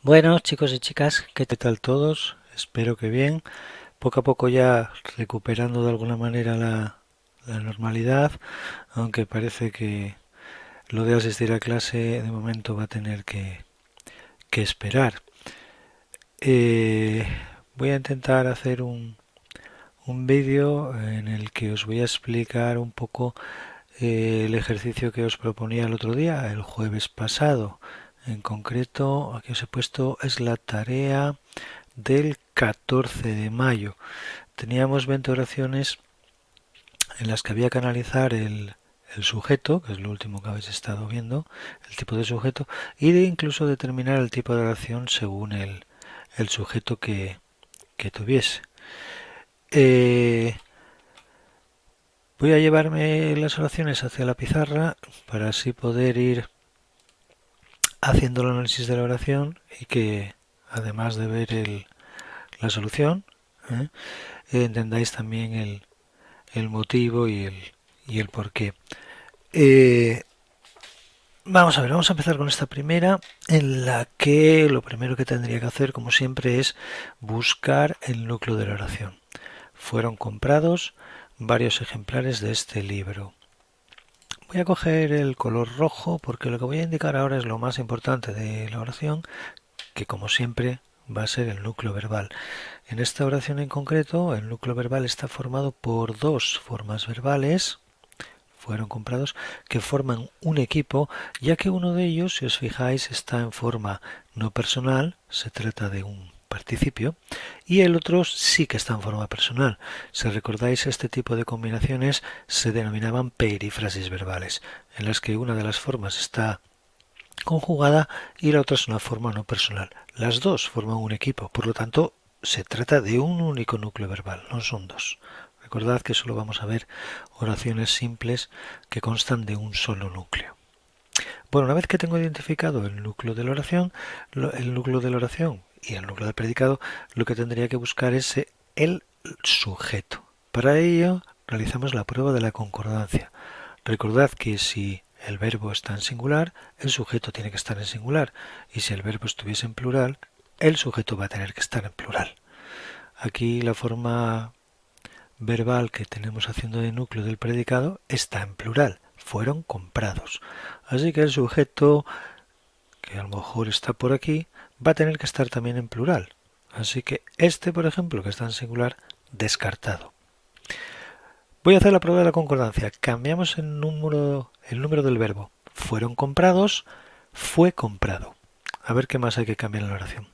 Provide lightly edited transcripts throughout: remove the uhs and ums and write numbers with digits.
Bueno, chicos y chicas, ¿qué tal todos? Espero que bien. Poco a poco ya recuperando de alguna manera la normalidad, aunque parece que lo de asistir a clase de momento va a tener que esperar. Eh, Voy a intentar hacer un vídeo en el que os voy a explicar un poco el ejercicio que os proponía el otro día, el jueves pasado. En concreto, aquí os he puesto, es la tarea del 14 de mayo. Teníamos 20 oraciones en las que había que analizar el sujeto, que es lo último que habéis estado viendo, el tipo de sujeto, y de incluso determinar el tipo de oración según el sujeto que tuviese. Eh, Voy a llevarme las oraciones hacia la pizarra para así poder ir haciendo el análisis de la oración y que, además de ver la solución, ¿eh? Entendáis también el motivo y el por qué. Eh, Vamos a ver, vamos a empezar con esta primera, en la que lo primero que tendría que hacer, como siempre, es buscar el núcleo de la oración. Fueron comprados varios ejemplares de este libro. Voy a coger el color rojo porque lo que voy a indicar ahora es lo más importante de la oración, que como siempre va a ser el núcleo verbal. En esta oración en concreto, el núcleo verbal está formado por dos formas verbales, fueron comprados, que forman un equipo, ya que uno de ellos, si os fijáis, está en forma no personal, se trata de un participio, y el otro sí que está en forma personal. Si recordáis, este tipo de combinaciones se denominaban perífrasis verbales, en las que una de las formas está conjugada y la otra es una forma no personal. Las dos forman un equipo, por lo tanto, se trata de un único núcleo verbal, no son dos. Recordad que solo vamos a ver oraciones simples que constan de un solo núcleo. Bueno, una vez que tengo identificado el núcleo de la oración, y el núcleo del predicado, lo que tendría que buscar es el sujeto. Para ello realizamos la prueba de la concordancia. Recordad que si el verbo está en singular, el sujeto tiene que estar en singular, y si el verbo estuviese en plural, el sujeto va a tener que estar en plural. Aquí la forma verbal que tenemos haciendo de núcleo del predicado está en plural, fueron comprados. Así que el sujeto, que a lo mejor está por aquí, va a tener que estar también en plural. Así que este, por ejemplo, que está en singular, descartado. Voy a hacer la prueba de la concordancia. Cambiamos el número del verbo. Fueron comprados, fue comprado. A ver qué más hay que cambiar en la oración.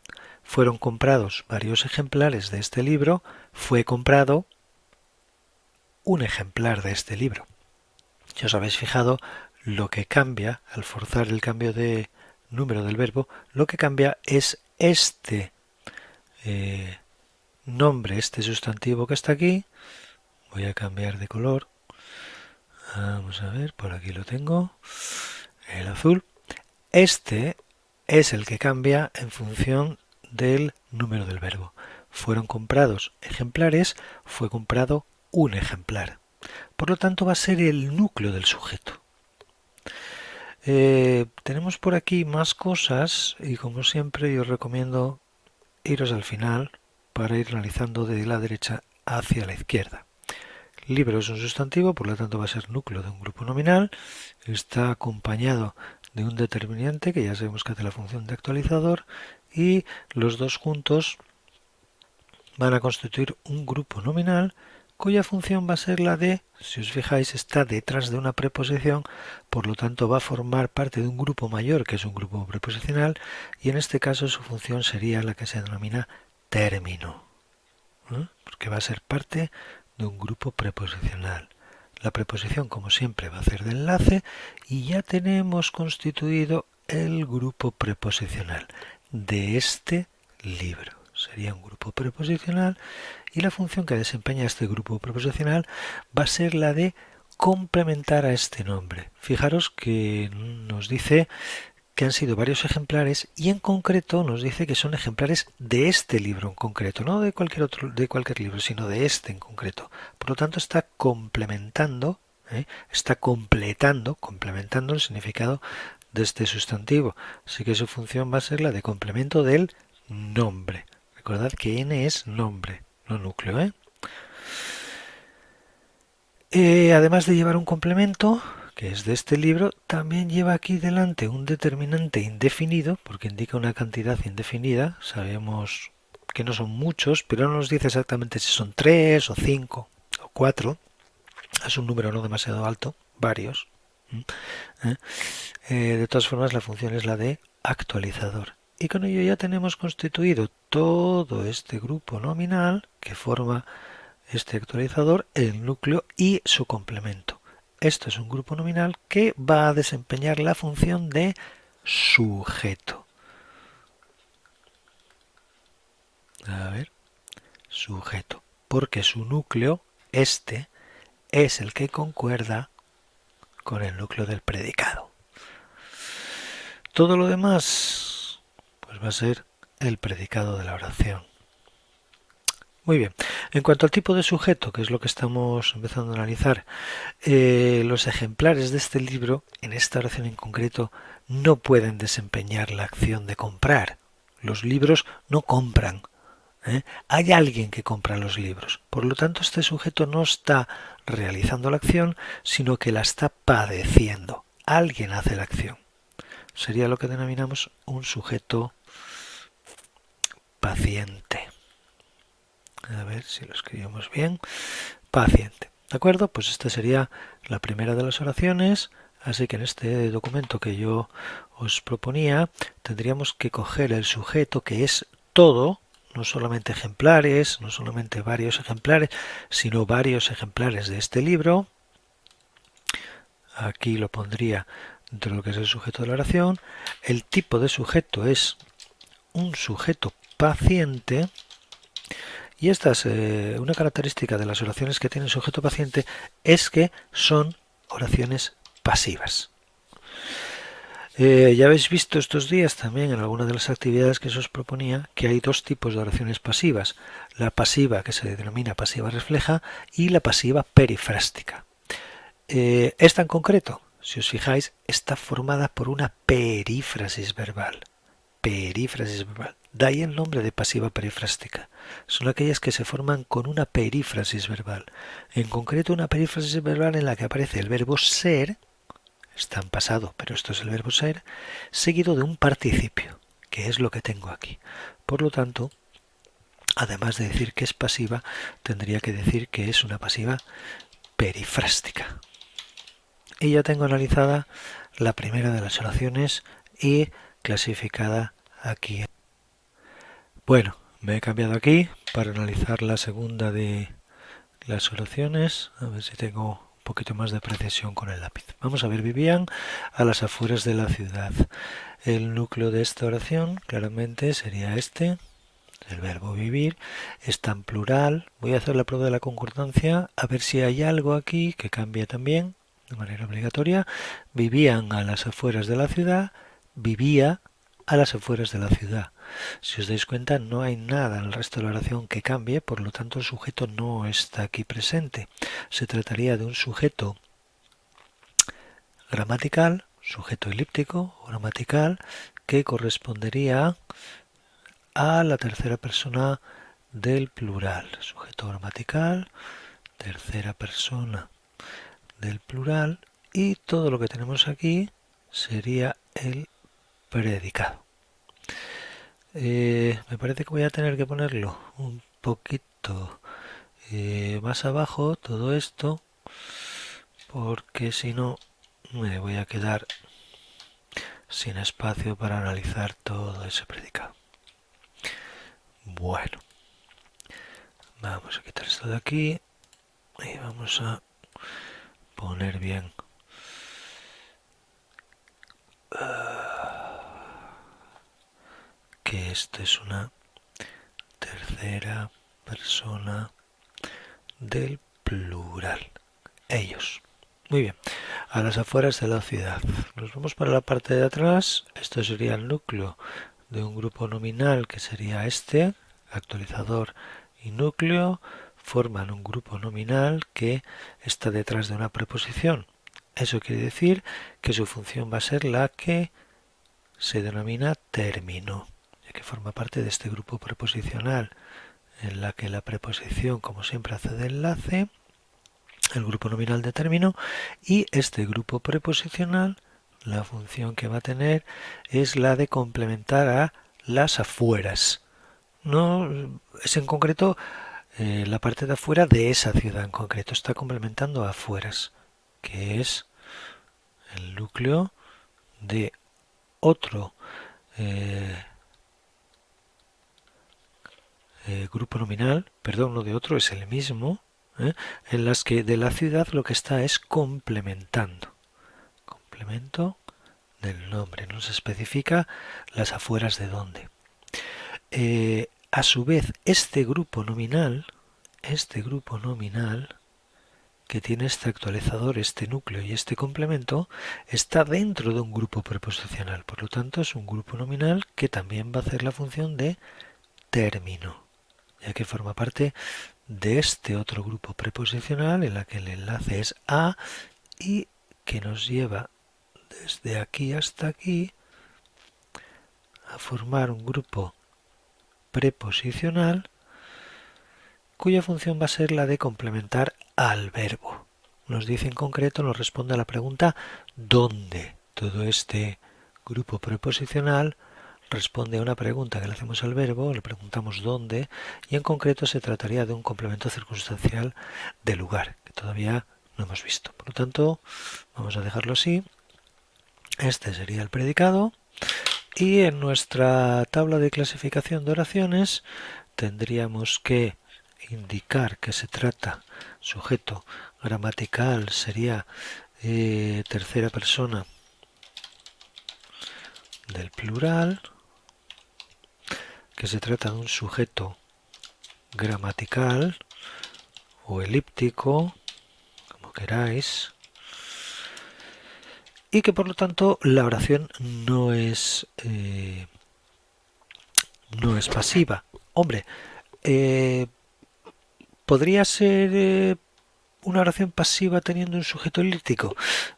Fueron comprados varios ejemplares de este libro, fue comprado un ejemplar de este libro. Si os habéis fijado, lo que cambia, al forzar el cambio de número del verbo, lo que cambia es este nombre, este sustantivo que está aquí. Voy a cambiar de color. Vamos a ver, por aquí lo tengo. El azul. Este es el que cambia en función del número del verbo. Fueron comprados ejemplares, fue comprado un ejemplar. Por lo tanto, va a ser el núcleo del sujeto. Tenemos por aquí más cosas y como siempre yo os recomiendo iros al final para ir analizando de la derecha hacia la izquierda. Libro es un sustantivo, por lo tanto va a ser núcleo de un grupo nominal. Está acompañado de un determinante que ya sabemos que hace la función de actualizador y los dos juntos van a constituir un grupo nominal cuya función va a ser la de, si os fijáis, está detrás de una preposición, por lo tanto va a formar parte de un grupo mayor que es un grupo preposicional y en este caso su función sería la que se denomina término, porque va a ser parte de un grupo preposicional. La preposición, como siempre, va a hacer de enlace y ya tenemos constituido el grupo preposicional de este libro. Sería un grupo preposicional y la función que desempeña este grupo preposicional va a ser la de complementar a este nombre. Fijaros que nos dice que han sido varios ejemplares y en concreto nos dice que son ejemplares de este libro en concreto, no de cualquier otro, de cualquier libro, sino de este en concreto. Por lo tanto, está complementando, está completando el significado de este sustantivo, así que su función va a ser la de complemento del nombre. Recordad que n es nombre, no núcleo, ¿eh? Además de llevar un complemento, que es de este libro, también lleva aquí delante un determinante indefinido, porque indica una cantidad indefinida. Sabemos que no son muchos, pero no nos dice exactamente si son 3 o 5 o 4. Es un número no demasiado alto, varios. ¿Eh? De todas formas, la función es la de actualizador. Y con ello ya tenemos constituido todo este grupo nominal que forma este actualizador, el núcleo y su complemento. Esto es un grupo nominal que va a desempeñar la función de sujeto. A ver, sujeto. Porque su núcleo, este, es el que concuerda con el núcleo del predicado. Todo lo demás, pues va a ser el predicado de la oración. Muy bien. En cuanto al tipo de sujeto, que es lo que estamos empezando a analizar, los ejemplares de este libro, en esta oración en concreto, no pueden desempeñar la acción de comprar. Los libros no compran. Hay alguien que compra los libros. Por lo tanto, este sujeto no está realizando la acción, sino que la está padeciendo. Alguien hace la acción. Sería lo que denominamos un sujeto paciente. A ver si lo escribimos bien. Paciente. ¿De acuerdo? Pues esta sería la primera de las oraciones. Así que en este documento que yo os proponía, tendríamos que coger el sujeto que es todo, no solamente ejemplares, no solamente varios ejemplares, sino varios ejemplares de este libro. Aquí lo pondría dentro de lo que es el sujeto de la oración. El tipo de sujeto es un sujeto paciente. Y esta es una característica de las oraciones que tienen sujeto paciente, es que son oraciones pasivas. Ya habéis visto estos días también en alguna de las actividades que se os proponía que hay dos tipos de oraciones pasivas. La pasiva, que se denomina pasiva refleja, y la pasiva perifrástica. Esta en concreto, si os fijáis, está formada por una perífrasis verbal. Perífrasis verbal. De ahí el nombre de pasiva perifrástica. Son aquellas que se forman con una perífrasis verbal. En concreto, una perífrasis verbal en la que aparece el verbo ser, está en pasado, pero esto es el verbo ser, seguido de un participio, que es lo que tengo aquí. Por lo tanto, además de decir que es pasiva, tendría que decir que es una pasiva perifrástica. Y ya tengo analizada la primera de las oraciones y clasificada aquí. Bueno, me he cambiado aquí para analizar la segunda de las oraciones, a ver si tengo un poquito más de precisión con el lápiz. Vamos a ver, vivían a las afueras de la ciudad. El núcleo de esta oración claramente sería este, el verbo vivir, está en plural. Voy a hacer la prueba de la concordancia, a ver si hay algo aquí que cambie también, de manera obligatoria. Vivían a las afueras de la ciudad, vivía a las afueras de la ciudad. Si os dais cuenta, no hay nada en el resto de la oración que cambie, por lo tanto el sujeto no está aquí presente. Se trataría de un sujeto gramatical, sujeto elíptico o gramatical, que correspondería a la tercera persona del plural. Sujeto gramatical, tercera persona del plural, y todo lo que tenemos aquí sería el predicado. Me parece que voy a tener que ponerlo un poquito más abajo todo esto, porque si no me voy a quedar sin espacio para analizar todo ese predicado. Bueno, vamos a quitar esto de aquí y vamos a poner bien que esta es una tercera persona del plural. Ellos. Muy bien. A las afueras de la ciudad. Nos vamos para la parte de atrás. Esto sería el núcleo de un grupo nominal que sería este, actualizador y núcleo. Forman un grupo nominal que está detrás de una preposición Eso quiere decir que su función va a ser la que se denomina término, ya que forma parte de este grupo preposicional en la que la preposición, como siempre, hace de enlace, el grupo nominal de término, y este grupo preposicional, la función que va a tener es la de complementar a las afueras. No es en concreto la parte de afuera de esa ciudad en concreto, está complementando a afueras, que es el núcleo de otro grupo nominal, perdón, no de otro, es el mismo, en las que de la ciudad lo que está es complementando. Complemento del nombre, no se especifica las afueras de dónde. A su vez, este grupo nominal, que tiene este actualizador, este núcleo y este complemento, está dentro de un grupo preposicional. Por lo tanto, es un grupo nominal que también va a hacer la función de término, ya que forma parte de este otro grupo preposicional en la que el enlace es a y que nos lleva desde aquí hasta aquí a formar un grupo preposicional cuya función va a ser la de complementar al verbo. Nos dice en concreto, nos responde a la pregunta ¿dónde? Todo este grupo preposicional responde a una pregunta que le hacemos al verbo, le preguntamos dónde, y en concreto se trataría de un complemento circunstancial de lugar, que todavía no hemos visto. Por lo tanto, vamos a dejarlo así. Este sería el predicado. Y en nuestra tabla de clasificación de oraciones tendríamos que indicar que se trata, sujeto gramatical sería tercera persona del plural, que se trata de un sujeto gramatical o elíptico, como queráis, y que por lo tanto la oración no es pasiva. Hombre, ¿podría ser una oración pasiva teniendo un sujeto elíptico?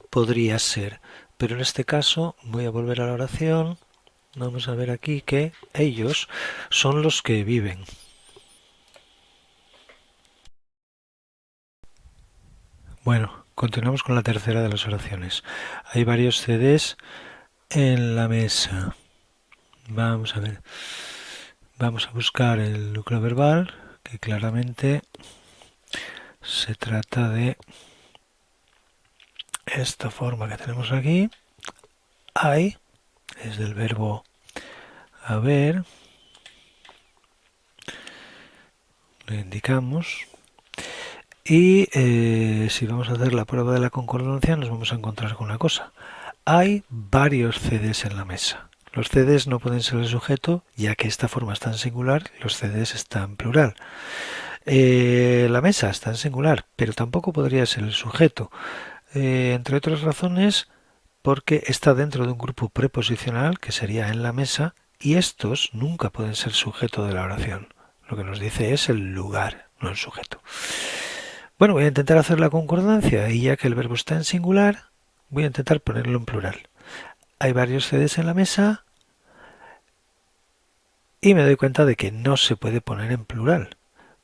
Podría ser, pero en este caso voy a volver a la oración. Vamos a ver aquí que ellos son los que viven. Bueno, continuamos con la tercera de las oraciones. Hay varios CDs en la mesa. Vamos a ver. Vamos a buscar el núcleo verbal, que claramente se trata de esta forma que tenemos aquí. Hay, es del verbo haber. Lo indicamos. Y si vamos a hacer la prueba de la concordancia nos vamos a encontrar con una cosa. Hay varios CDs en la mesa. Los CDs no pueden ser el sujeto, ya que esta forma está en singular y los CDs están en plural. La mesa está en singular, pero tampoco podría ser el sujeto. Entre otras razones, porque está dentro de un grupo preposicional, que sería en la mesa, y estos nunca pueden ser sujeto de la oración. Lo que nos dice es el lugar, no el sujeto. Bueno, voy a intentar hacer la concordancia y ya que el verbo está en singular, voy a intentar ponerlo en plural. Hay varios CDs en la mesa y me doy cuenta de que no se puede poner en plural.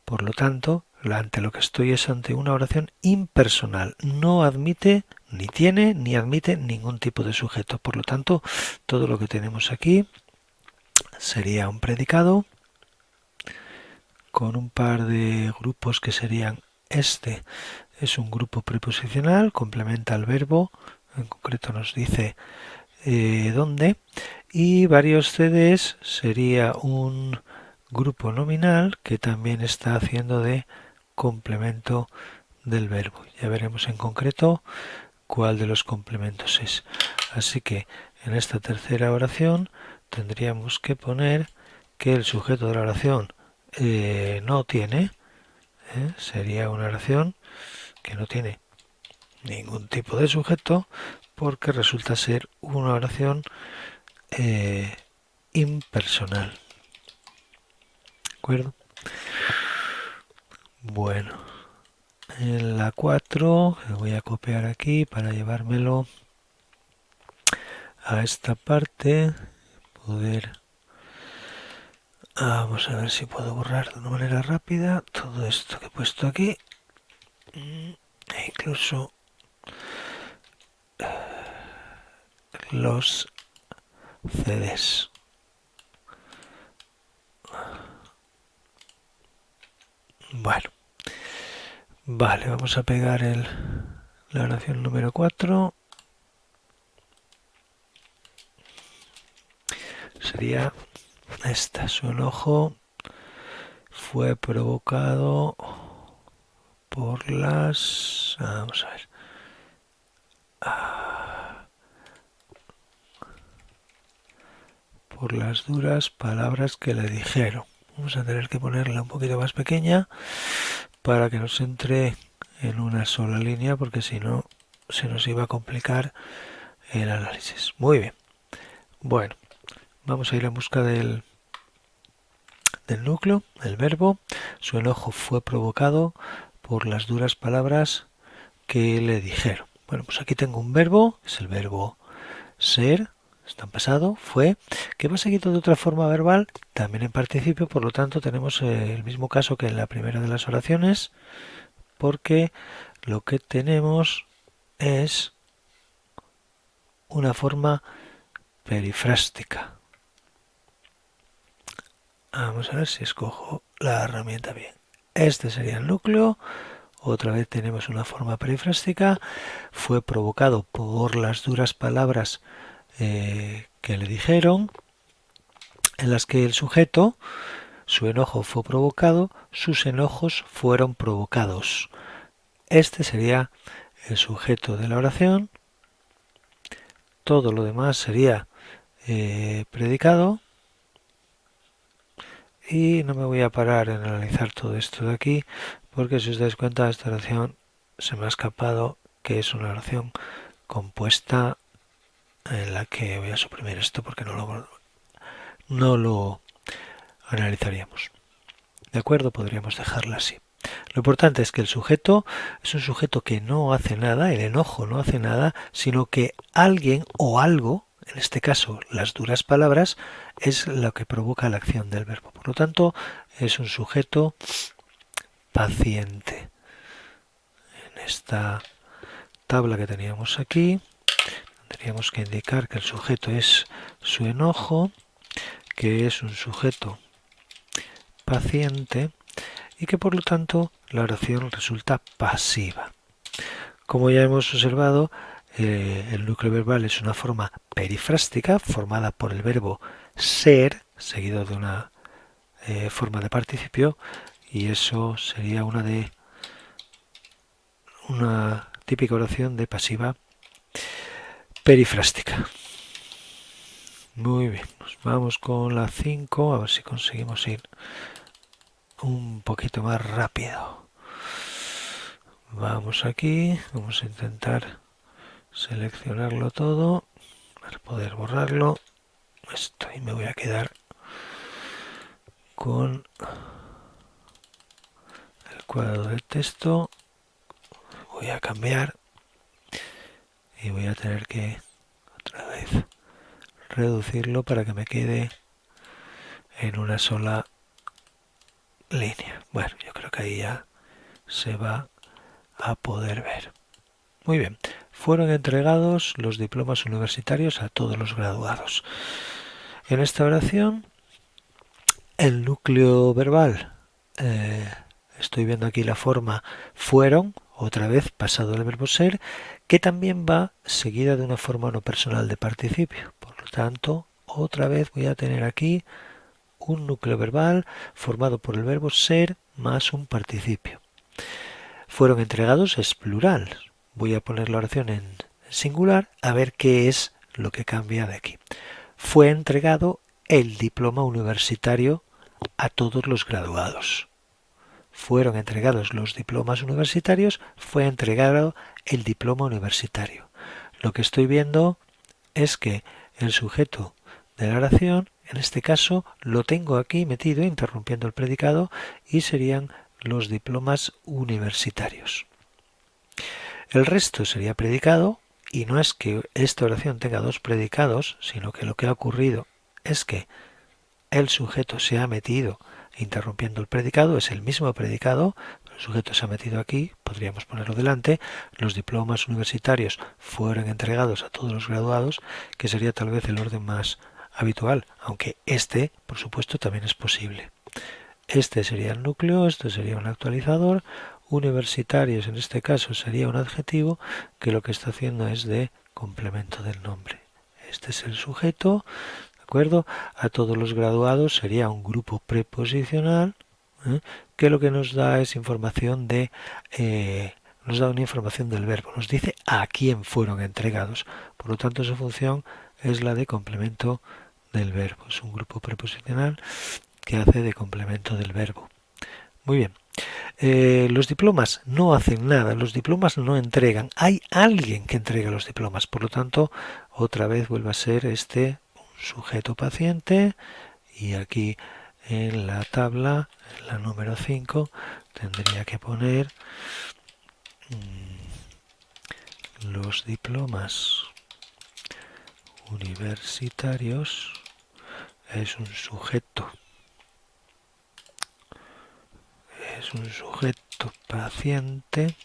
Por lo tanto, ante lo que estoy es ante una oración impersonal. No admite, ni tiene, ni admite ningún tipo de sujeto. Por lo tanto, todo lo que tenemos aquí sería un predicado con un par de grupos que serían este. Es un grupo preposicional, complementa al verbo, en concreto nos dice dónde, y varios CDs sería un grupo nominal que también está haciendo de complemento del verbo. Ya veremos en concreto cuál de los complementos es. Así que en esta tercera oración tendríamos que poner que el sujeto de la oración no tiene, sería una oración que no tiene ningún tipo de sujeto porque resulta ser una oración impersonal. ¿De acuerdo? Bueno, En la 4 lo voy a copiar aquí para llevármelo a esta parte. Poder... Vamos a ver si puedo borrar de una manera rápida todo esto que he puesto aquí. E incluso los CDs. Bueno, vale, vamos a pegar la oración número 4. Sería esta. Su enojo fue provocado por las... Vamos a ver. Por las duras palabras que le dijeron. Vamos a tener que ponerla un poquito más pequeña para que nos entre en una sola línea, porque si no se nos iba a complicar el análisis. Muy bien. Bueno, vamos a ir en busca del núcleo, el verbo. Su enojo fue provocado por las duras palabras que le dijeron. Bueno, pues aquí tengo un verbo, es el verbo ser, está en pasado, fue, que va seguido de otra forma verbal, también en participio, por lo tanto tenemos el mismo caso que en la primera de las oraciones, porque lo que tenemos es una forma perifrástica. Vamos a ver si escojo la herramienta bien. Este sería el núcleo. Otra vez tenemos una forma perifrástica. Fue provocado por las duras palabras que le dijeron, en las que el sujeto, su enojo fue provocado, sus enojos fueron provocados. Este sería el sujeto de la oración. Todo lo demás sería predicado. Y no me voy a parar en analizar todo esto de aquí, porque si os dais cuenta, esta oración se me ha escapado que es una oración compuesta, en la que voy a suprimir esto porque no lo analizaríamos. ¿De acuerdo? Podríamos dejarla así. Lo importante es que el sujeto es un sujeto que no hace nada, el enojo no hace nada, sino que alguien o algo, en este caso las duras palabras, es lo que provoca la acción del verbo. Por lo tanto, es un sujeto paciente. En esta tabla que teníamos aquí, tendríamos que indicar que el sujeto es su enojo, que es un sujeto paciente y que por lo tanto la oración resulta pasiva. Como ya hemos observado, el núcleo verbal es una forma perifrástica formada por el verbo ser seguido de una forma de participio, y eso sería una típica oración de pasiva perifrástica. Muy bien, nos vamos con la 5, a ver si conseguimos ir un poquito más rápido. Vamos aquí, vamos a intentar seleccionarlo todo para poder borrarlo. Esto, y me voy a quedar con el cuadro de texto. Voy a cambiar y voy a tener que otra vez reducirlo para que me quede en una sola línea. Bueno, yo creo que ahí ya se va a poder ver. Muy bien, fueron entregados los diplomas universitarios a todos los graduados. En esta oración, el núcleo verbal, estoy viendo aquí la forma fueron, otra vez pasado del verbo ser, que también va seguida de una forma no personal de participio. Por lo tanto, otra vez voy a tener aquí un núcleo verbal formado por el verbo ser más un participio. Fueron entregados es plural. Voy a poner la oración en singular a ver qué es lo que cambia de aquí. Fue entregado el diploma universitario a todos los graduados. Fueron entregados los diplomas universitarios, fue entregado el diploma universitario. Lo que estoy viendo es que el sujeto de la oración, en este caso, lo tengo aquí metido, interrumpiendo el predicado, y serían los diplomas universitarios. El resto sería predicado, y no es que esta oración tenga dos predicados, sino que lo que ha ocurrido es que el sujeto se ha metido interrumpiendo el predicado, es el mismo predicado, el sujeto se ha metido aquí, podríamos ponerlo delante, los diplomas universitarios fueron entregados a todos los graduados, que sería tal vez el orden más habitual, aunque este, por supuesto, también es posible. Este sería el núcleo, esto sería un actualizador, universitarios en este caso sería un adjetivo que lo que está haciendo es de complemento del nombre. Este es el sujeto, ¿de acuerdo? A todos los graduados sería un grupo preposicional, que lo que nos da es información nos da una información del verbo, nos dice a quién fueron entregados. Por lo tanto, su función es la de complemento del verbo. Es un grupo preposicional que hace de complemento del verbo. Muy bien. Los diplomas no hacen nada, los diplomas no entregan. Hay alguien que entrega los diplomas. Por lo tanto, otra vez vuelve a ser un sujeto paciente. Y aquí en la tabla, en la número 5, tendría que poner los diplomas universitarios. Es un sujeto paciente,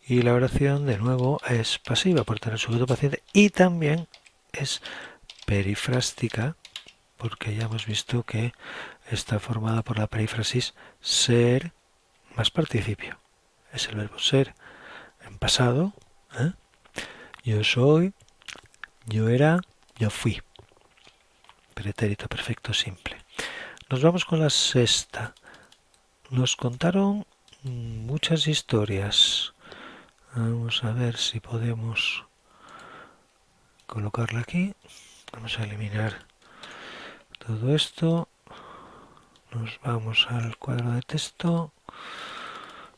y la oración de nuevo es pasiva por tener sujeto paciente, y también es perifrástica porque ya hemos visto que está formada por la perífrasis ser más participio. Es el verbo ser en pasado. Yo soy, yo era, yo fui. Pretérito perfecto simple. Nos vamos con la sexta. Nos contaron muchas historias. Vamos a ver si podemos colocarla aquí. Vamos a eliminar todo esto. Nos vamos al cuadro de texto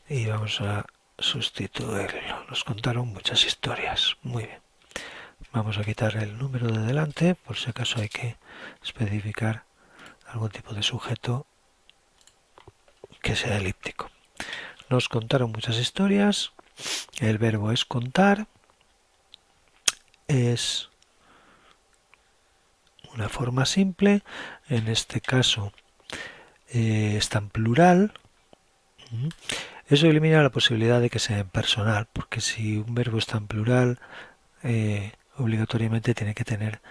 y vamos a sustituirlo. Nos contaron muchas historias. Muy bien. Vamos a quitar el número de delante por si acaso hay que especificar algún tipo de sujeto que sea elíptico. Nos contaron muchas historias. El verbo es contar. Es una forma simple. En este caso está en plural. Eso elimina la posibilidad de que sea en personal, porque si un verbo está en plural, obligatoriamente tiene que tener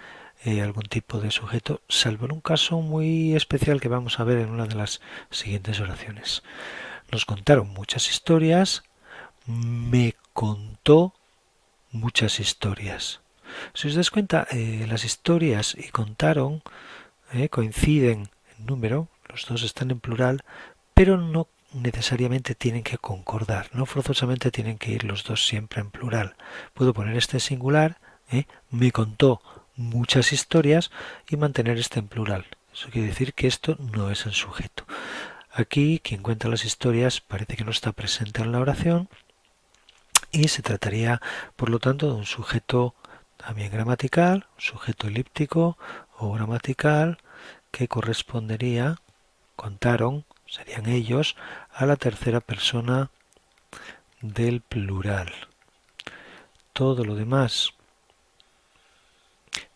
algún tipo de sujeto, salvo en un caso muy especial que vamos a ver en una de las siguientes oraciones. Nos contaron muchas historias, me contó muchas historias. Si os das cuenta, las historias y contaron coinciden en número, los dos están en plural, pero no necesariamente tienen que concordar, no forzosamente tienen que ir los dos siempre en plural. Puedo poner este en singular, me contó muchas historias, y mantener este en plural. Eso quiere decir que esto no es el sujeto. Aquí quien cuenta las historias parece que no está presente en la oración y se trataría por lo tanto de un sujeto también gramatical, un sujeto elíptico o gramatical que correspondería, contaron, serían ellos, a la tercera persona del plural. Todo lo demás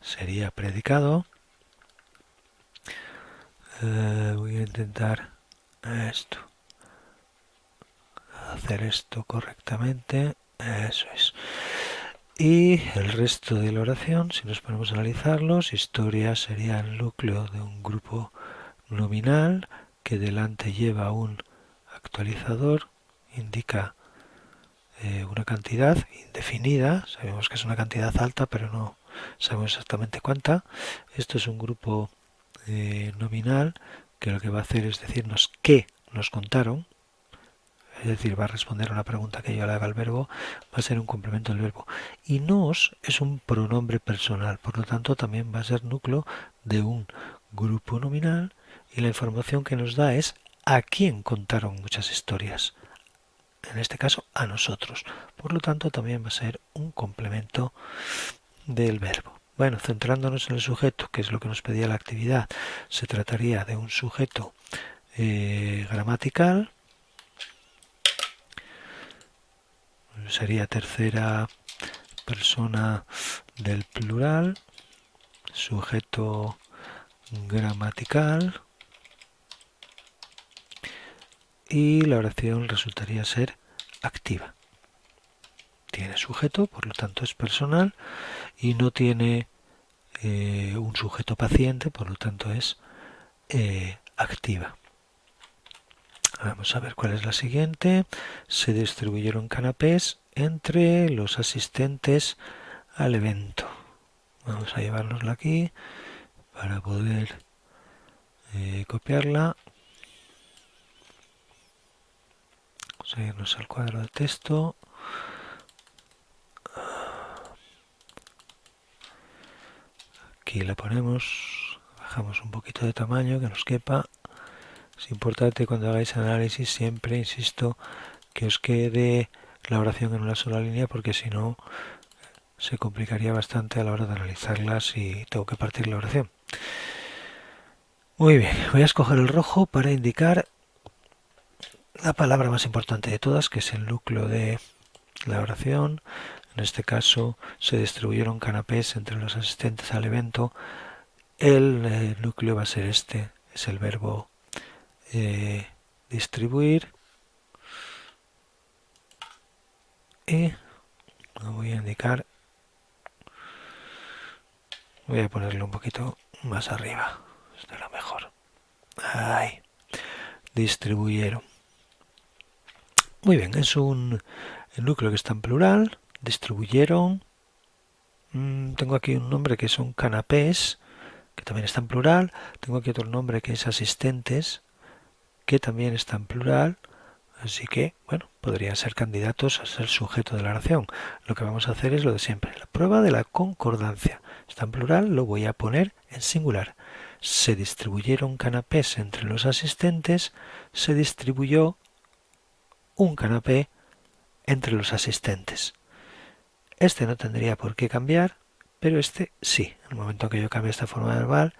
sería predicado. Voy a intentar hacer esto correctamente. Eso es. Y el resto de la oración, si nos ponemos a analizarlos, historia sería el núcleo de un grupo nominal que delante lleva un actualizador, indica una cantidad indefinida, sabemos que es una cantidad alta, pero no sabemos exactamente cuánta. Esto es un grupo nominal que lo que va a hacer es decirnos qué nos contaron, es decir, va a responder a una pregunta que yo le haga al verbo, va a ser un complemento del verbo. Y nos es un pronombre personal, por lo tanto también va a ser núcleo de un grupo nominal, y la información que nos da es a quién contaron muchas historias. En este caso, a nosotros. Por lo tanto, también va a ser un complemento del verbo. Bueno, centrándonos en el sujeto, que es lo que nos pedía la actividad, se trataría de un sujeto gramatical. Sería tercera persona del plural, sujeto gramatical, y la oración resultaría ser activa. Tiene sujeto, por lo tanto es personal, y no tiene un sujeto paciente, por lo tanto es activa. Vamos a ver cuál es la siguiente. Se distribuyeron canapés entre los asistentes al evento. Vamos a llevárnosla aquí para poder copiarla. Vamos a irnos al cuadro de texto. Aquí la ponemos, bajamos un poquito de tamaño que nos quepa. Es importante cuando hagáis análisis siempre, insisto, que os quede la oración en una sola línea, porque si no se complicaría bastante a la hora de analizarla si tengo que partir la oración. Muy bien, voy a escoger el rojo para indicar la palabra más importante de todas, que es el núcleo de la oración. En este caso se distribuyeron canapés entre los asistentes al evento. El núcleo va a ser este, es el verbo distribuir. Y lo voy a indicar, voy a ponerlo un poquito más arriba, esto es lo mejor. Ahí, distribuyeron. Muy bien, es el núcleo que está en plural, distribuyeron. Tengo aquí un nombre que son canapés, que también está en plural. Tengo aquí otro nombre que es asistentes, que también está en plural. Así que, bueno, podrían ser candidatos a ser sujeto de la oración. Lo que vamos a hacer es lo de siempre. La prueba de la concordancia. Está en plural, lo voy a poner en singular. Se distribuyeron canapés entre los asistentes. Se distribuyó un canapé entre los asistentes. Este no tendría por qué cambiar, pero este sí. En el momento que yo cambie esta forma verbal,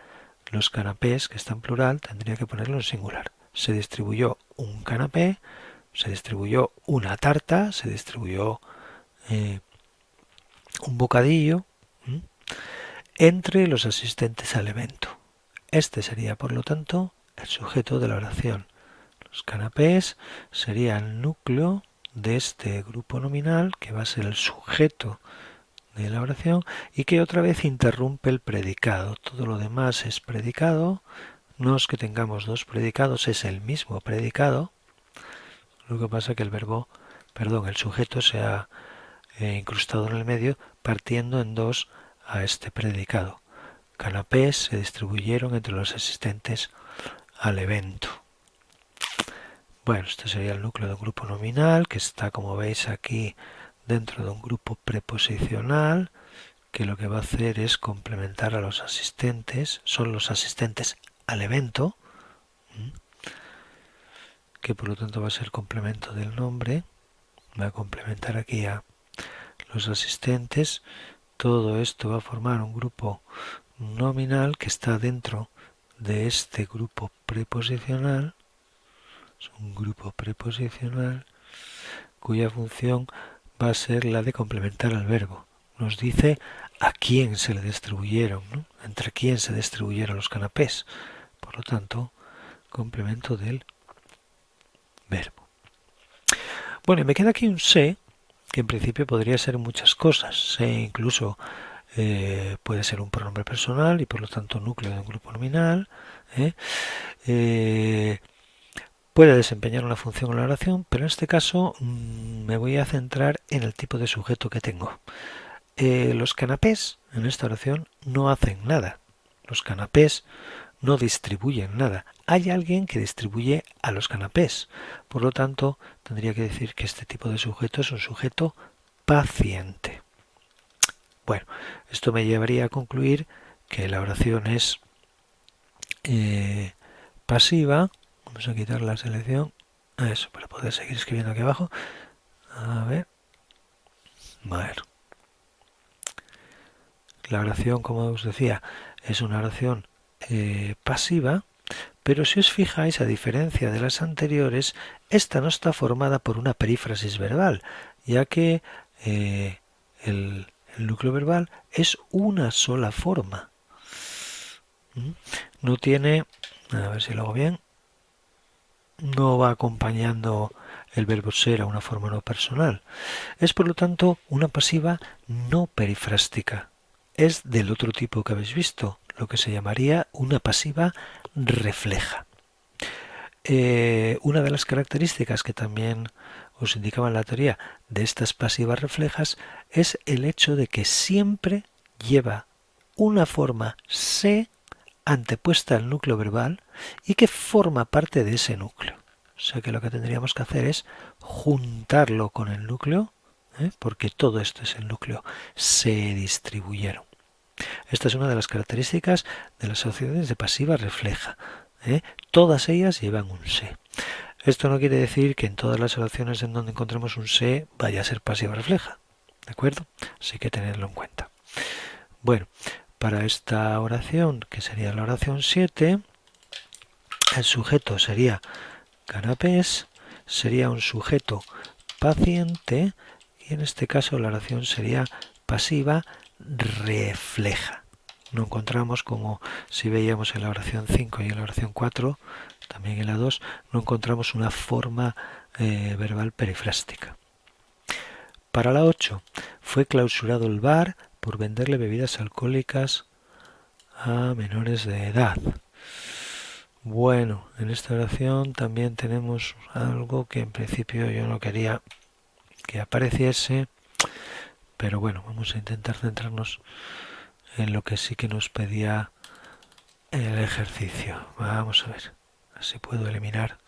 los canapés, que está en plural, tendría que ponerlo en singular. Se distribuyó un canapé, se distribuyó una tarta, se distribuyó un bocadillo entre los asistentes al evento. Este sería, por lo tanto, el sujeto de la oración. Los canapés sería el núcleo de este grupo nominal, que va a ser el sujeto de la oración, y que otra vez interrumpe el predicado. Todo lo demás es predicado. No es que tengamos dos predicados, es el mismo predicado. Lo que pasa es que el sujeto se ha incrustado en el medio, partiendo en dos a este predicado. Canapés se distribuyeron entre los asistentes al evento. Bueno, este sería el núcleo de un grupo nominal, que está, como veis aquí, dentro de un grupo preposicional, que lo que va a hacer es complementar a los asistentes. Son los asistentes al evento, que por lo tanto va a ser complemento del nombre. Va a complementar aquí a los asistentes. Todo esto va a formar un grupo nominal que está dentro de este grupo preposicional. Es un grupo preposicional cuya función va a ser la de complementar al verbo. Nos dice a quién se le distribuyeron, ¿no? Entre quién se distribuyeron los canapés. Por lo tanto, complemento del verbo. Bueno, y me queda aquí un se, que en principio podría ser muchas cosas. Se incluso puede ser un pronombre personal y por lo tanto núcleo de un grupo nominal. Puede desempeñar una función en la oración, pero en este caso me voy a centrar en el tipo de sujeto que tengo. Los canapés en esta oración no hacen nada. Los canapés no distribuyen nada. Hay alguien que distribuye a los canapés. Por lo tanto, tendría que decir que este tipo de sujeto es un sujeto paciente. Bueno, esto me llevaría a concluir que la oración es pasiva. Vamos a quitar la selección. Eso, para poder seguir escribiendo aquí abajo. A ver. Bueno. La oración, como os decía, es una oración pasiva, Pero si os fijáis, a diferencia de las anteriores, esta no está formada por una perífrasis verbal, ya que el, el núcleo verbal es una sola forma. No tiene, a ver si lo hago bien, no va acompañando el verbo ser a una forma no personal. Es por lo tanto una pasiva no perifrástica. Es del otro tipo que habéis visto, lo que se llamaría una pasiva refleja. Una de las características que también os indicaba en la teoría de estas pasivas reflejas es el hecho de que siempre lleva una forma se antepuesta al núcleo verbal y que forma parte de ese núcleo. O sea que lo que tendríamos que hacer es juntarlo con el núcleo, porque todo esto es el núcleo, se distribuyeron. Esta es una de las características de las asociaciones de pasiva refleja. Todas ellas llevan un se. Esto no quiere decir que en todas las oraciones en donde encontremos un se vaya a ser pasiva refleja. ¿De acuerdo? Así que tenerlo en cuenta. Bueno, para esta oración, que sería la oración 7, el sujeto sería canapés, sería un sujeto paciente y en este caso la oración sería pasiva refleja. No encontramos, como si veíamos en la oración 5 y en la oración 4, también en la 2, no encontramos una forma verbal perifrástica. Para la 8, fue clausurado el bar por venderle bebidas alcohólicas a menores de edad. Bueno, en esta oración también tenemos algo que en principio yo no quería que apareciese, pero bueno, vamos a intentar centrarnos en lo que sí que nos pedía el ejercicio. Vamos a ver si puedo eliminar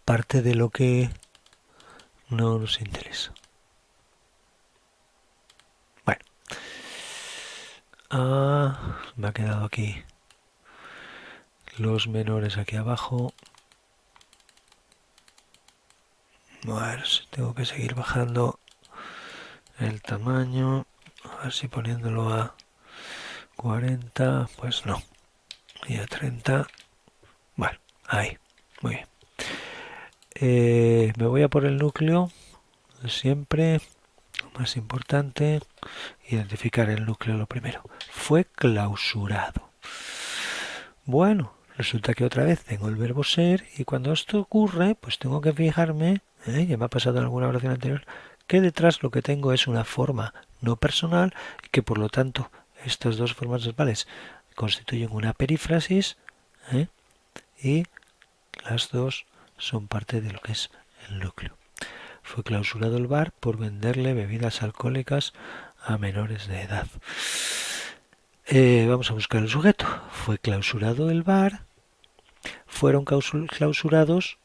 parte de lo que no nos interesa. Bueno, me ha quedado aquí los menores aquí abajo. Bueno, tengo que seguir bajando el tamaño, a ver si poniéndolo a 40, pues no, y a 30, bueno, ahí, muy bien. Me voy a por el núcleo, siempre, lo más importante, identificar el núcleo lo primero. Fue clausurado. Bueno, resulta que otra vez tengo el verbo ser y cuando esto ocurre, pues tengo que fijarme, ya me ha pasado en alguna oración anterior, que detrás lo que tengo es una forma no personal y que por lo tanto estas dos formas verbales constituyen una perífrasis y las dos son parte de lo que es el núcleo. Fue clausurado el bar por venderle bebidas alcohólicas a menores de edad. Vamos a buscar el sujeto. Fue clausurado el bar. Fueron clausurados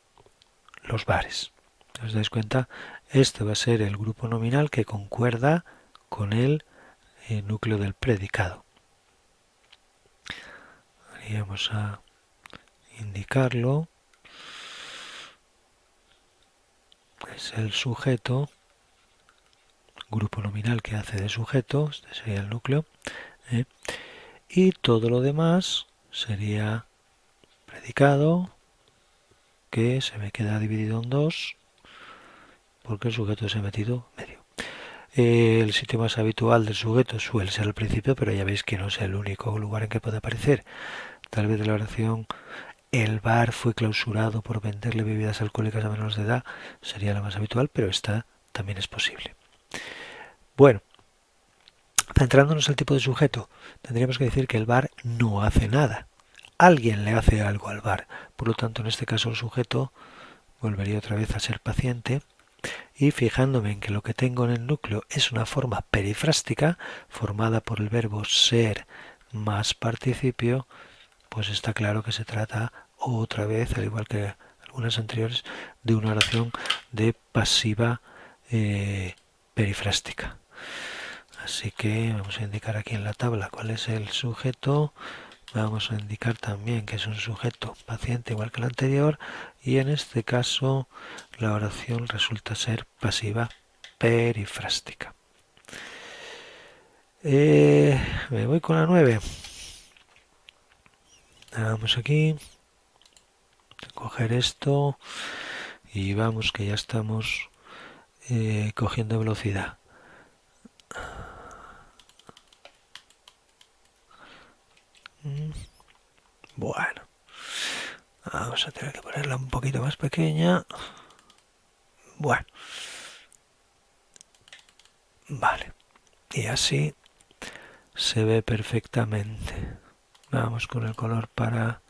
los bares. ¿Os dais cuenta? Este va a ser el grupo nominal que concuerda con el núcleo del predicado. Vamos a indicarlo. Es el sujeto, grupo nominal que hace de sujeto, este sería el núcleo, y todo lo demás sería predicado, que se me queda dividido en dos, porque el sujeto se ha metido medio. El sitio más habitual del sujeto suele ser al principio, pero ya veis que no es el único lugar en que puede aparecer. Tal vez de la oración el bar fue clausurado por venderle bebidas alcohólicas a menores de edad sería la más habitual, pero esta también es posible. Bueno, centrándonos en el tipo de sujeto, tendríamos que decir que el bar no hace nada. Alguien le hace algo al bar. Por lo tanto, en este caso el sujeto volvería otra vez a ser paciente. Y fijándome en que lo que tengo en el núcleo es una forma perifrástica formada por el verbo ser más participio, pues está claro que se trata otra vez, al igual que algunas anteriores, de una oración de pasiva perifrástica. Así que vamos a indicar aquí en la tabla cuál es el sujeto. Vamos a indicar también que es un sujeto paciente igual que el anterior y en este caso la oración resulta ser pasiva perifrástica. Me voy con la 9. Vamos aquí, coger esto y vamos que ya estamos cogiendo velocidad. Bueno, vamos a tener que ponerla un poquito más pequeña. Bueno, vale. Y así se ve perfectamente. Vamos con el color para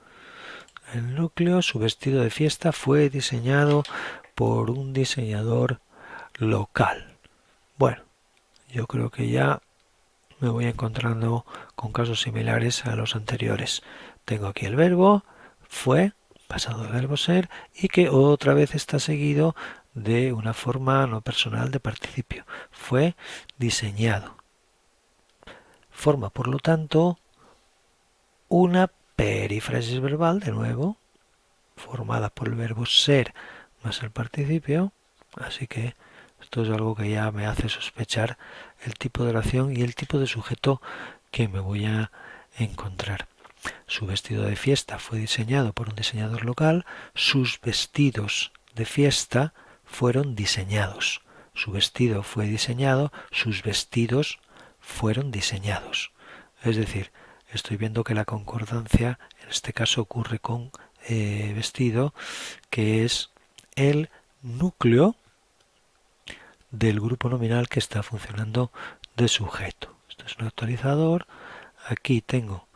el núcleo. Su vestido de fiesta fue diseñado por un diseñador local. Bueno, yo creo que ya me voy encontrando con casos similares a los anteriores. Tengo aquí el verbo fue, pasado del verbo ser, y que otra vez está seguido de una forma no personal de participio. Fue diseñado. Forma, por lo tanto, una perífrasis verbal, de nuevo, formada por el verbo ser más el participio, así que esto es algo que ya me hace sospechar el tipo de oración y el tipo de sujeto que me voy a encontrar. Su vestido de fiesta fue diseñado por un diseñador local, sus vestidos de fiesta fueron diseñados. Su vestido fue diseñado, sus vestidos fueron diseñados. Es decir, estoy viendo que la concordancia en este caso ocurre con vestido, que es el núcleo del grupo nominal que está funcionando de sujeto. Esto es un actualizador. Aquí tengo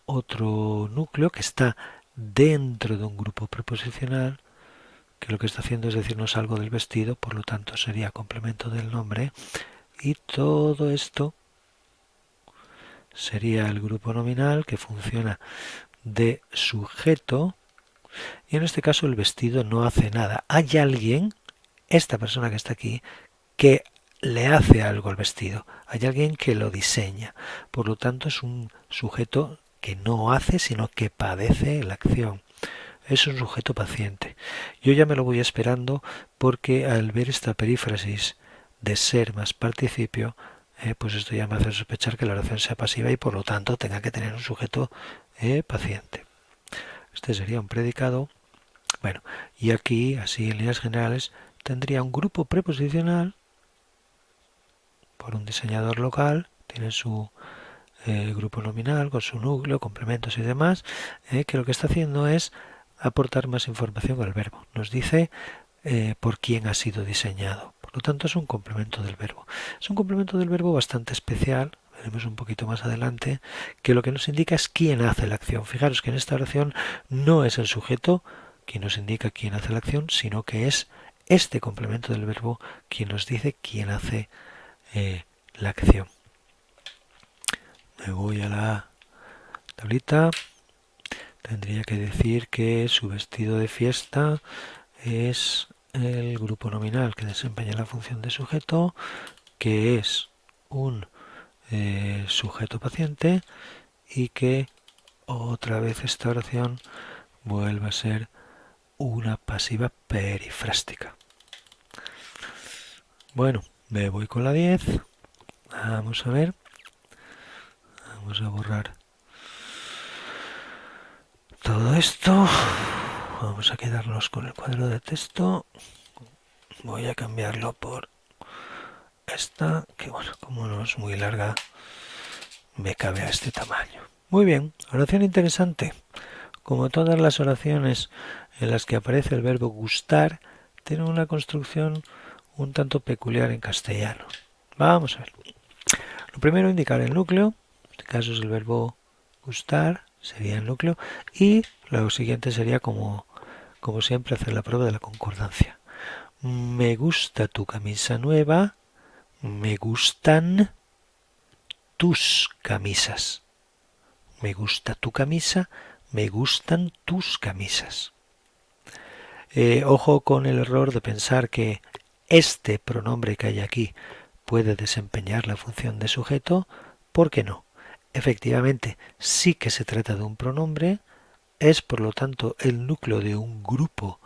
otro núcleo que está dentro de un grupo preposicional, que lo que está haciendo es decirnos algo del vestido, por lo tanto sería complemento del nombre, y todo esto sería el grupo nominal que funciona de sujeto, y en este caso el vestido no hace nada. Hay alguien, esta persona que está aquí, que le hace algo al vestido. Hay alguien que lo diseña. Por lo tanto es un sujeto que no hace, sino que padece la acción. Es un sujeto paciente. Yo ya me lo voy esperando porque al ver esta perífrasis de ser más participio, pues esto ya me hace sospechar que la oración sea pasiva y por lo tanto tenga que tener un sujeto paciente. Este sería un predicado. Bueno, y aquí, así en líneas generales, tendría un grupo preposicional por un diseñador local, tiene su grupo nominal con su núcleo, complementos y demás, que lo que está haciendo es aportar más información al verbo. Nos dice por quién ha sido diseñado. Por lo tanto, es un complemento del verbo. Es un complemento del verbo bastante especial, veremos un poquito más adelante, que lo que nos indica es quién hace la acción. Fijaros que en esta oración no es el sujeto quien nos indica quién hace la acción, sino que es este complemento del verbo quien nos dice quién hace la acción. Me voy a la tablita. Tendría que decir que su vestido de fiesta es el grupo nominal que desempeña la función de sujeto, que es un sujeto paciente y que otra vez esta oración vuelve a ser una pasiva perifrástica. Bueno, me voy con la 10. Vamos a ver. Vamos a borrar todo esto. Vamos a quedarnos con el cuadro de texto. Voy a cambiarlo por esta, que bueno, como no es muy larga, me cabe a este tamaño. Muy bien, oración interesante. Como todas las oraciones en las que aparece el verbo gustar, tiene una construcción un tanto peculiar en castellano. Vamos a ver. Lo primero, indicar el núcleo. En este caso es el verbo gustar, sería el núcleo. Y lo siguiente sería, como siempre, hacer la prueba de la concordancia. Me gusta tu camisa nueva. Me gustan tus camisas. Me gusta tu camisa. Me gustan tus camisas. Ojo con el error de pensar que este pronombre que hay aquí puede desempeñar la función de sujeto, porque no. Efectivamente, sí que se trata de un pronombre, es por lo tanto el núcleo de un grupo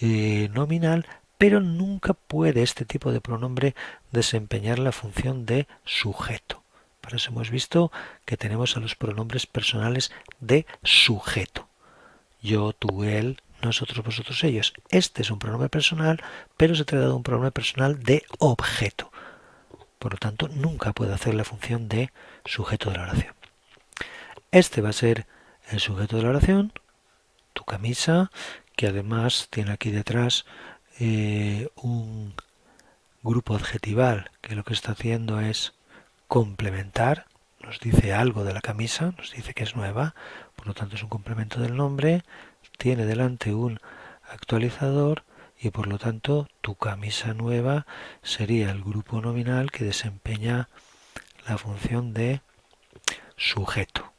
nominal, pero nunca puede este tipo de pronombre desempeñar la función de sujeto. Para eso hemos visto que tenemos a los pronombres personales de sujeto. Yo, tú, él, nosotros, vosotros, ellos. Este es un pronombre personal, pero se trata de un pronombre personal de objeto. Por lo tanto, nunca puede hacer la función de sujeto de la oración. Este va a ser el sujeto de la oración, tu camisa, que además tiene aquí detrás un grupo adjetival que lo que está haciendo es complementar, nos dice algo de la camisa, nos dice que es nueva, por lo tanto es un complemento del nombre, tiene delante un actualizador y por lo tanto tu camisa nueva sería el grupo nominal que desempeña la función de sujeto.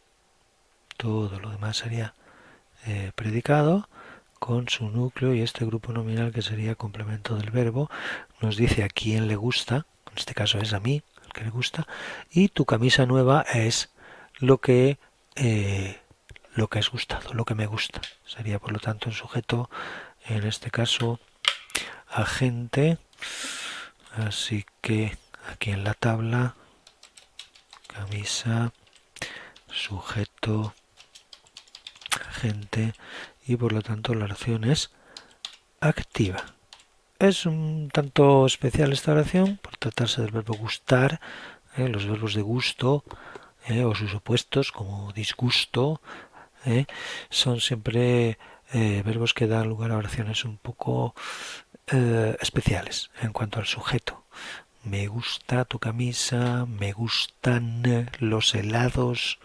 Todo lo demás sería predicado con su núcleo y este grupo nominal que sería complemento del verbo nos dice a quién le gusta, en este caso es a mí, al que le gusta, y tu camisa nueva es lo que es gustado, lo que me gusta. Sería por lo tanto el sujeto, en este caso agente, así que aquí en la tabla camisa, sujeto, agente y por lo tanto la oración es activa. Es un tanto especial esta oración por tratarse del verbo gustar, los verbos de gusto o sus opuestos como disgusto son siempre verbos que dan lugar a oraciones un poco especiales en cuanto al sujeto. Me gusta tu camisa, me gustan los helados,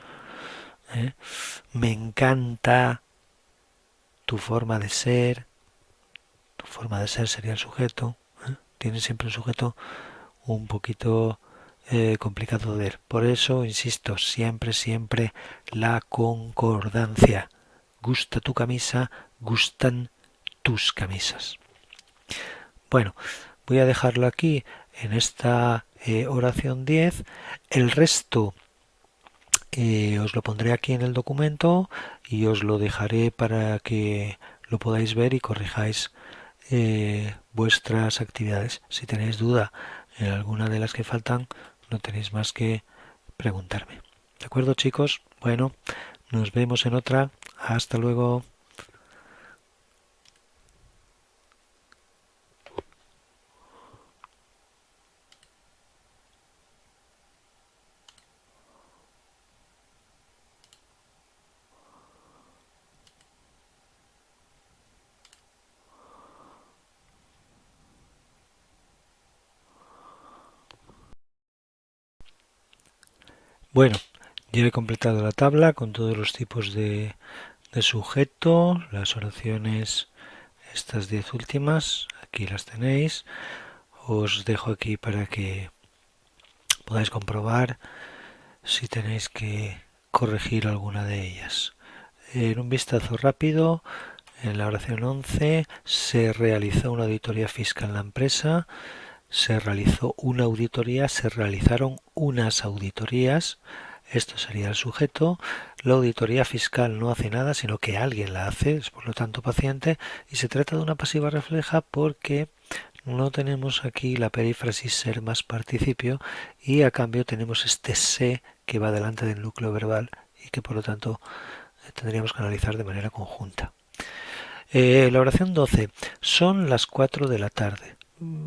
me encanta tu forma de ser. Tu forma de ser sería el sujeto. Tiene siempre un sujeto un poquito complicado de ver. Por eso, insisto, siempre, siempre la concordancia. Gusta tu camisa, gustan tus camisas. Bueno, voy a dejarlo aquí en esta oración 10. El resto os lo pondré aquí en el documento y os lo dejaré para que lo podáis ver y corrijáis vuestras actividades. Si tenéis duda en alguna de las que faltan, no tenéis más que preguntarme. ¿De acuerdo, chicos? Bueno, nos vemos en otra. Hasta luego. Bueno, ya he completado la tabla con todos los tipos de sujeto, las oraciones, estas 10 últimas, aquí las tenéis. Os dejo aquí para que podáis comprobar si tenéis que corregir alguna de ellas. En un vistazo rápido, en la oración 11 se realizó una auditoría fiscal en la empresa, se realizó una auditoría, se realizaron unas auditorías, esto sería el sujeto. La auditoría fiscal no hace nada, sino que alguien la hace, es por lo tanto paciente, y se trata de una pasiva refleja porque no tenemos aquí la perífrasis ser más participio y a cambio tenemos este se que va delante del núcleo verbal y que por lo tanto tendríamos que analizar de manera conjunta. La oración 12. Son las 4 de la tarde.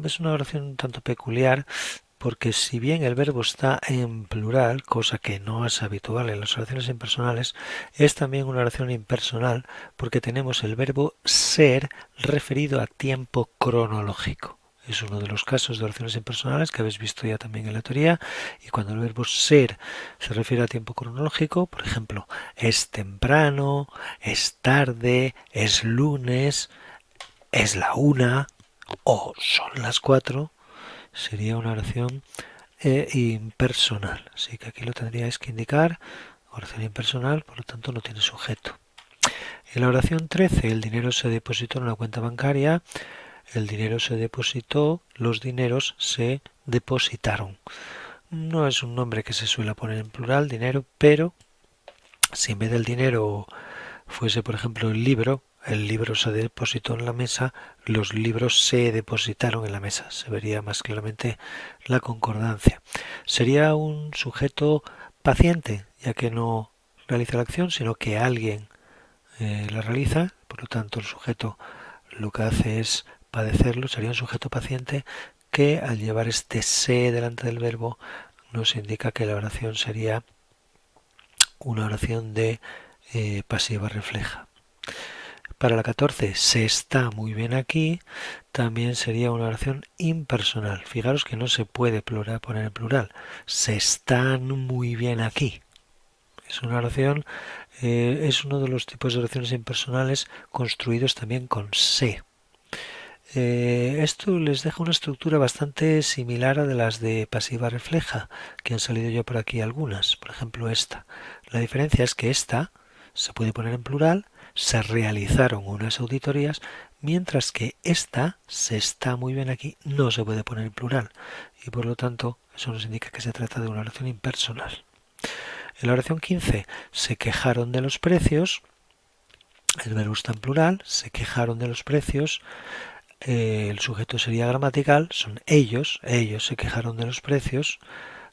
Es una oración un tanto peculiar porque si bien el verbo está en plural, cosa que no es habitual en las oraciones impersonales, es también una oración impersonal porque tenemos el verbo ser referido a tiempo cronológico. Es uno de los casos de oraciones impersonales que habéis visto ya también en la teoría, y cuando el verbo ser se refiere a tiempo cronológico, por ejemplo, es temprano, es tarde, es lunes, es la 1 o son las 4, sería una oración impersonal. Así que aquí lo tendríais que indicar, oración impersonal, por lo tanto no tiene sujeto. En la oración 13, el dinero se depositó en una cuenta bancaria, el dinero se depositó, los dineros se depositaron. No es un nombre que se suele poner en plural, dinero, pero si en vez del dinero fuese, por ejemplo, el libro, el libro se depositó en la mesa, los libros se depositaron en la mesa. Se vería más claramente la concordancia. Sería un sujeto paciente, ya que no realiza la acción, sino que alguien la realiza, por lo tanto el sujeto lo que hace es padecerlo, sería un sujeto paciente que al llevar este se delante del verbo nos indica que la oración sería una oración de pasiva refleja. Para la 14, se está muy bien aquí, también sería una oración impersonal. Fijaros que no se puede poner en plural. Se están muy bien aquí. Es una oración, es uno de los tipos de oraciones impersonales construidos también con se. Esto les deja una estructura bastante similar a de las de pasiva refleja, que han salido ya por aquí algunas. Por ejemplo, esta. La diferencia es que esta se puede poner en plural, se realizaron unas auditorías, mientras que esta, se está muy bien aquí, no se puede poner en plural. Y por lo tanto, eso nos indica que se trata de una oración impersonal. En la oración 15, se quejaron de los precios. El verbo está en plural, se quejaron de los precios. El sujeto sería gramatical, son ellos se quejaron de los precios.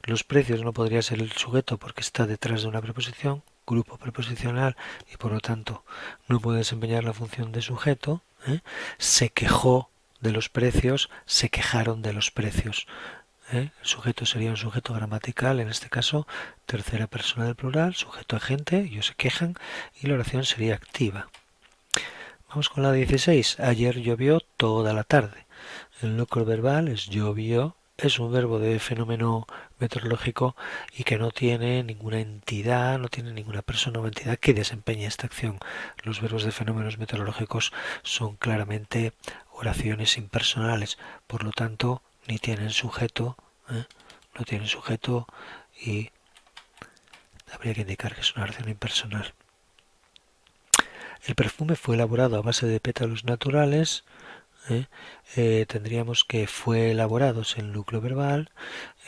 Los precios no podría ser el sujeto porque está detrás de una preposición, grupo preposicional, y por lo tanto no puede desempeñar la función de sujeto. Se quejó de los precios, se quejaron de los precios. El sujeto sería un sujeto gramatical, en este caso tercera persona del plural, sujeto agente, ellos se quejan, y la oración sería activa. Vamos con la 16. Ayer llovió toda la tarde. El núcleo verbal es llovió, es un verbo de fenómeno meteorológico y que no tiene ninguna entidad, no tiene ninguna persona o entidad que desempeñe esta acción. Los verbos de fenómenos meteorológicos son claramente oraciones impersonales, por lo tanto ni tienen sujeto, no tienen sujeto y habría que indicar que es una oración impersonal. El perfume fue elaborado a base de pétalos naturales. Tendríamos que fue elaborado en el núcleo verbal.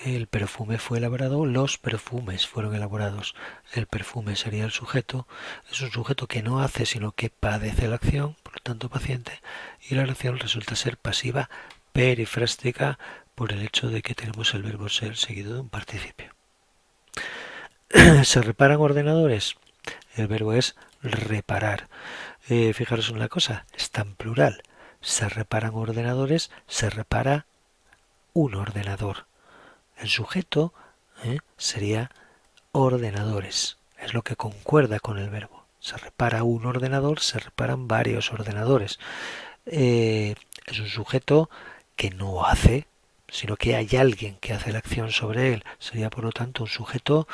El perfume fue elaborado, los perfumes fueron elaborados. El perfume sería el sujeto. Es un sujeto que no hace, sino que padece la acción, por lo tanto paciente. Y la oración resulta ser pasiva perifrástica por el hecho de que tenemos el verbo ser seguido de un participio. ¿Se reparan ordenadores? El verbo es reparar. Fijaros en una cosa, está en plural. Se reparan ordenadores, se repara un ordenador. El sujeto sería ordenadores. Es lo que concuerda con el verbo. Se repara un ordenador, se reparan varios ordenadores. Es un sujeto que no hace, sino que hay alguien que hace la acción sobre él. Sería por lo tanto un sujeto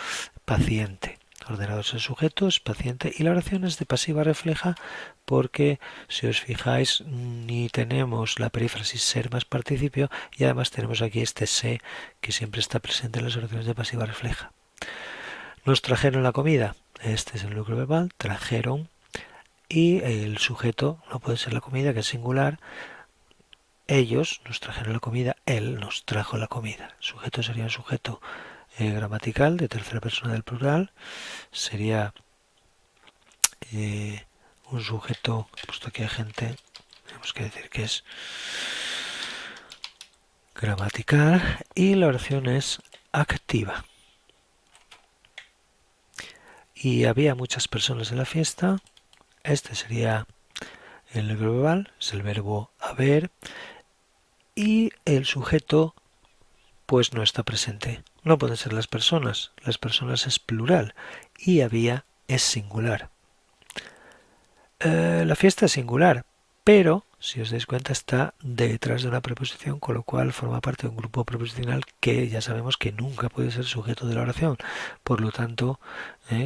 paciente. Ordenador es el sujeto, es paciente, y la oración es de pasiva refleja porque, si os fijáis, ni tenemos la perífrasis ser más participio y además tenemos aquí este se que siempre está presente en las oraciones de pasiva refleja. Nos trajeron la comida. Este es el núcleo verbal, trajeron, y el sujeto no puede ser la comida, que es singular. Ellos nos trajeron la comida, él nos trajo la comida. El sujeto sería un sujeto gramatical de tercera persona del plural, sería un sujeto, puesto aquí hay gente, tenemos que decir que es gramatical, y la oración es activa. Y había muchas personas en la fiesta. Este sería el núcleo verbal, es el verbo haber, y el sujeto pues no está presente. No pueden ser las personas es plural y había es singular. La fiesta es singular, pero si os dais cuenta está detrás de una preposición, con lo cual forma parte de un grupo preposicional que ya sabemos que nunca puede ser sujeto de la oración. Por lo tanto,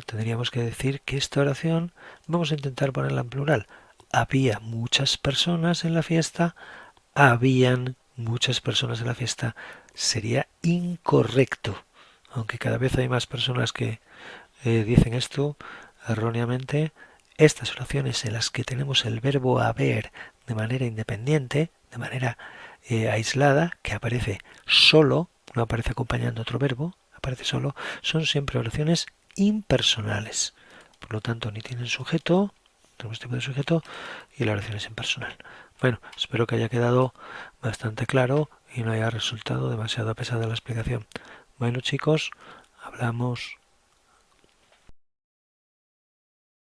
tendríamos que decir que esta oración vamos a intentar ponerla en plural. Había muchas personas en la fiesta, habían muchas personas en la fiesta. Sería incorrecto, aunque cada vez hay más personas que dicen esto erróneamente. Estas oraciones en las que tenemos el verbo haber de manera independiente, de manera aislada, que aparece solo, no aparece acompañando otro verbo, aparece solo, son siempre oraciones impersonales. Por lo tanto, ni tienen sujeto, tenemos tipo de sujeto y la oración es impersonal. Bueno, espero que haya quedado bastante claro y no haya resultado demasiado pesada la explicación. Bueno chicos, hablamos.